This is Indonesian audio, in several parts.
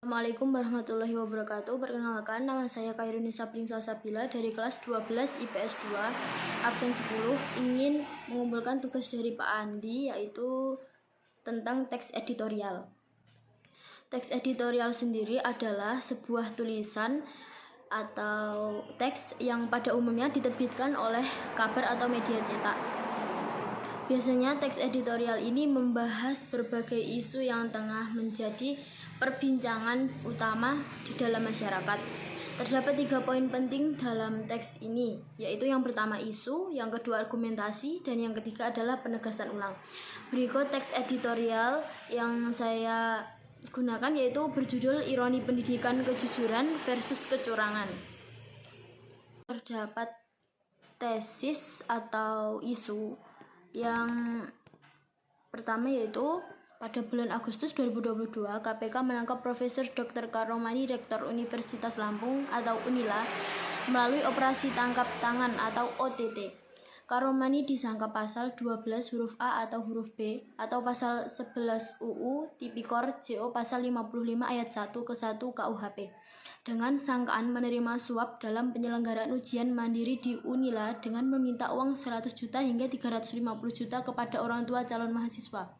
Assalamualaikum warahmatullahi wabarakatuh. Perkenalkan, nama saya Khairunisa Prinsa Sabila dari kelas 12 IPS 2 absen 10. Ingin mengumpulkan tugas dari Pak Andi, yaitu tentang teks editorial. Teks editorial sendiri adalah sebuah tulisan atau teks yang pada umumnya diterbitkan oleh kabar atau media cetak. Biasanya teks editorial ini membahas berbagai isu yang tengah menjadi perbincangan utama di dalam masyarakat. Terdapat 3 poin penting dalam teks ini, yaitu yang pertama isu, yang kedua argumentasi, dan yang ketiga adalah penegasan ulang. Berikut teks editorial yang saya gunakan, yaitu berjudul Ironi Pendidikan Kejujuran versus Kecurangan. Terdapat tesis atau isu yang pertama, yaitu pada bulan Agustus 2022, KPK menangkap Profesor Dr. Karomani, Rektor Universitas Lampung atau UNILA, melalui operasi tangkap tangan atau OTT. Karomani disangka pasal 12 huruf A atau huruf B atau pasal 11 UU Tipikor JO pasal 55 ayat 1 ke 1 KUHP dengan sangkaan menerima suap dalam penyelenggaraan ujian mandiri di UNILA dengan meminta uang 100 juta hingga 350 juta kepada orang tua calon mahasiswa.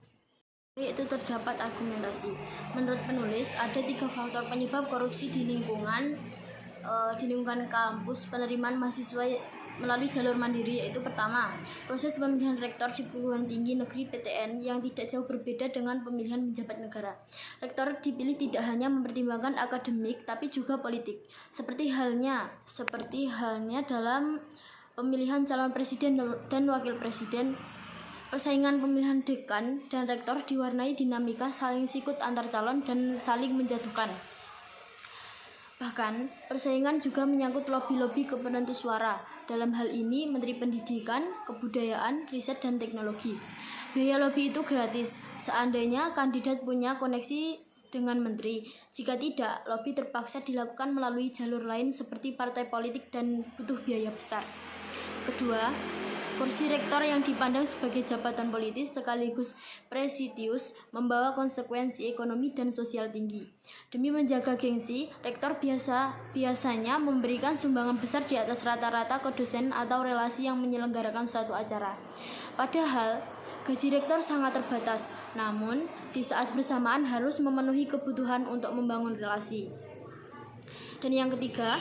Itu terdapat argumentasi. Menurut penulis, ada 3 faktor penyebab korupsi di lingkungan kampus penerimaan mahasiswa melalui jalur mandiri, yaitu pertama, proses pemilihan rektor di perguruan tinggi negeri PTN yang tidak jauh berbeda dengan pemilihan pejabat negara. Rektor dipilih tidak hanya mempertimbangkan akademik tapi juga politik, seperti halnya dalam pemilihan calon presiden dan wakil presiden. Persaingan pemilihan dekan dan rektor diwarnai dinamika saling sikut antar calon dan saling menjatuhkan. Bahkan, persaingan juga menyangkut lobby-lobby ke penentu suara. Dalam hal ini, Menteri Pendidikan, Kebudayaan, Riset, dan Teknologi. Biaya lobby itu gratis, seandainya kandidat punya koneksi dengan menteri. Jika tidak, lobby terpaksa dilakukan melalui jalur lain seperti partai politik dan butuh biaya besar. Kedua, kursi rektor yang dipandang sebagai jabatan politis sekaligus prestisius membawa konsekuensi ekonomi dan sosial tinggi. Demi menjaga gengsi, rektor biasanya memberikan sumbangan besar di atas rata-rata ke dosen atau relasi yang menyelenggarakan suatu acara. Padahal, gaji rektor sangat terbatas, namun di saat bersamaan harus memenuhi kebutuhan untuk membangun relasi. Dan yang ketiga,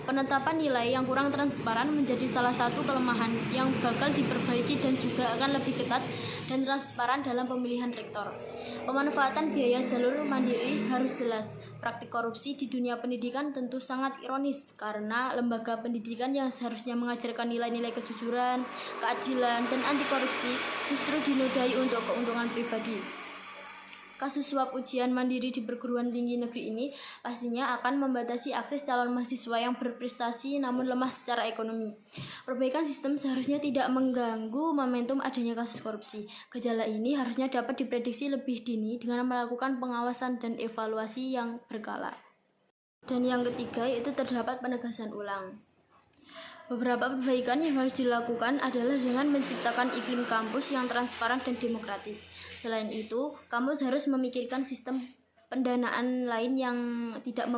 penetapan nilai yang kurang transparan menjadi salah satu kelemahan yang bakal diperbaiki dan juga akan lebih ketat dan transparan dalam pemilihan rektor. Pemanfaatan biaya jalur mandiri harus jelas. Praktik korupsi di dunia pendidikan tentu sangat ironis karena lembaga pendidikan yang seharusnya mengajarkan nilai-nilai kejujuran, keadilan, dan anti korupsi justru dinodai untuk keuntungan pribadi. Kasus suap ujian mandiri di perguruan tinggi negeri ini pastinya akan membatasi akses calon mahasiswa yang berprestasi namun lemah secara ekonomi. Perbaikan sistem seharusnya tidak mengganggu momentum adanya kasus korupsi. Gejala ini harusnya dapat diprediksi lebih dini dengan melakukan pengawasan dan evaluasi yang berkala. Dan yang ketiga, yaitu terdapat penegasan ulang. Beberapa perbaikan yang harus dilakukan adalah dengan menciptakan iklim kampus yang transparan dan demokratis. Selain itu, kampus harus memikirkan sistem pendanaan lain yang tidak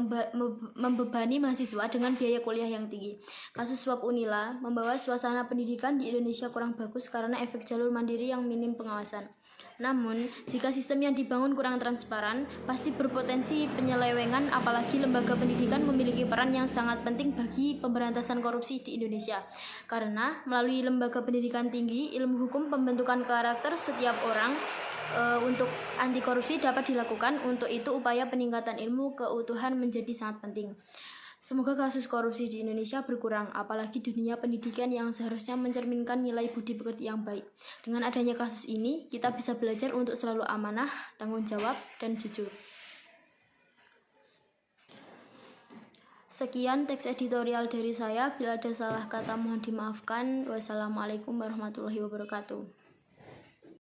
membebani mahasiswa dengan biaya kuliah yang tinggi. Kasus suap UNILA membawa suasana pendidikan di Indonesia kurang bagus karena efek jalur mandiri yang minim pengawasan. Namun, jika sistem yang dibangun kurang transparan, pasti berpotensi penyelewengan, apalagi lembaga pendidikan memiliki peran yang sangat penting bagi pemberantasan korupsi di Indonesia. Karena melalui lembaga pendidikan tinggi, ilmu hukum pembentukan karakter setiap orang untuk anti korupsi dapat dilakukan. Untuk itu, upaya peningkatan ilmu keutuhan menjadi sangat penting. Semoga kasus korupsi di Indonesia berkurang, apalagi di dunia pendidikan yang seharusnya mencerminkan nilai budi pekerti yang baik. Dengan adanya kasus ini, kita bisa belajar untuk selalu amanah, tanggung jawab, dan jujur. Sekian teks editorial dari saya. Bila ada salah kata mohon dimaafkan. Wassalamualaikum warahmatullahi wabarakatuh.